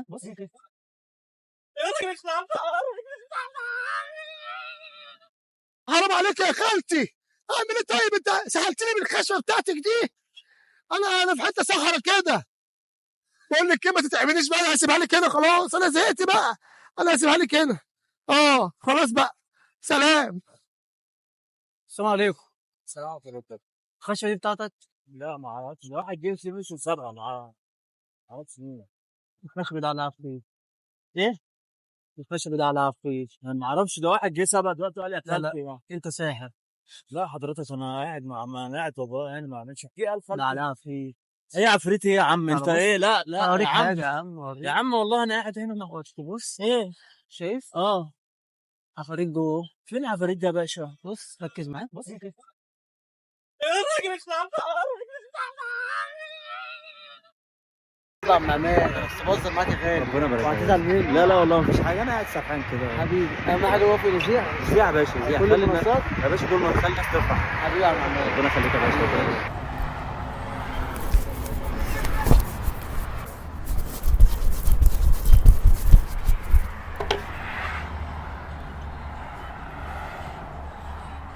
معايا بص كده. حرام عليك يا خالتي، اعمل ايه طيب؟ انت سحلتني بالخشبه بتاعتك دي. انا في حته صحرا كده. بقول لك ايه، ما تتعبنيش بقى، انا هسيبها لك هنا خلاص، انا زهقت بقى. انا هسيبها لك هنا. خلاص بقى. سلام. السلام عليكم. سلام عليكم. الخشبه دي بتاعتك؟ لا ما اعرفش، ده واحد جه مش مسابقه معاه. ما اعرفش مين. الخشبه ده على عفريت. ايه؟ الخشبه ده على عفريت. انا ما اعرفش، ده واحد جه سبق دلوقتي وقال لي لا لا، هتلاقي. انت ساحر. لا حضرتك، انا قاعد انا قاعد بابا يعني، ما اعملش احكي 1000 ده على عفريت. ايه يا عفريت؟ ايه يا عم أنا انت؟ بص، ايه؟ لا لا يا اوريك عم. حاجه يا عم، يا اوريك. عم والله انا قاعد هنا بص، ايه؟ شايف اه. عفاريت جوه. فين العفاريت ده يا باشا؟ بص ركز معايا، بص كده. اطلع من امان، بس بهزر معاك يا غالي. ربنا يبارك فيك. وهتزعل مني؟ لا لا والله مفيش حاجه، انا قاعد سرحان كده. حبيبي، اهم حاجه هو في الذيع. زيع يا باشا، زيع. كل خلي الناس المنصات. يا باشا، كل ما تخلي الناس تفرح. حبيبي يا عم عماد. ربنا يخليك يا باشا، ربنا يخليك.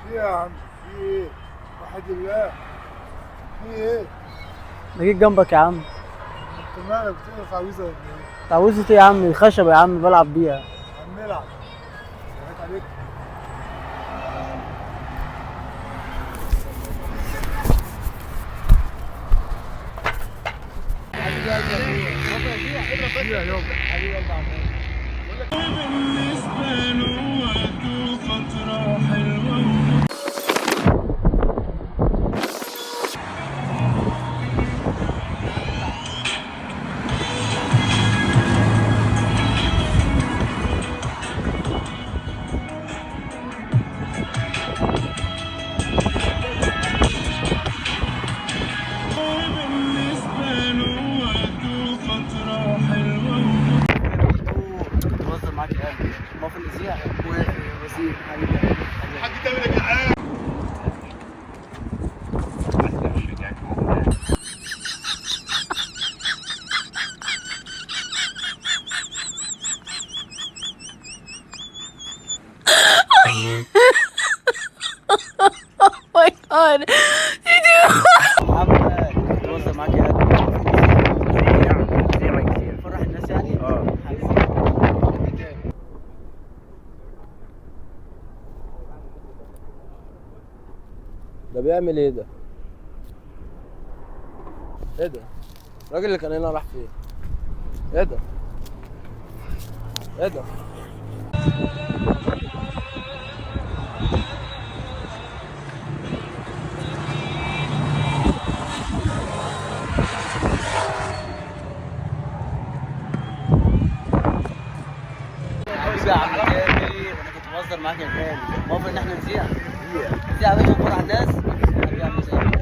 في يا عم، في ايه؟ وحد الله. في ايه؟ انا جيت جنبك يا عم. انت مالك بتقرا تعويذه ولا ايه؟ تعويذة ايه يا عم؟ خشبة يا عم بلعب بيها. عم نلعب. ضحك عليك. بهزر معاك يا غالي. ما في الذيع. وسيم حبيبي. حد تاني يا جدعان. my god. عم بهزر معاك يا غالي. فرح الناس يعني؟ حبيبي. ده بيعمل ايه ده؟ ايه ده؟ الراجل اللي كان هنا راح فين؟ ايه ده؟ ايه ده؟ حبيبي يا عم جابر، انا كنت بهزر معاك يا غالي. موافق ان احنا نذيع؟ نذيع يا باشا، نفرح الناس. حبيبي يا عم جابر.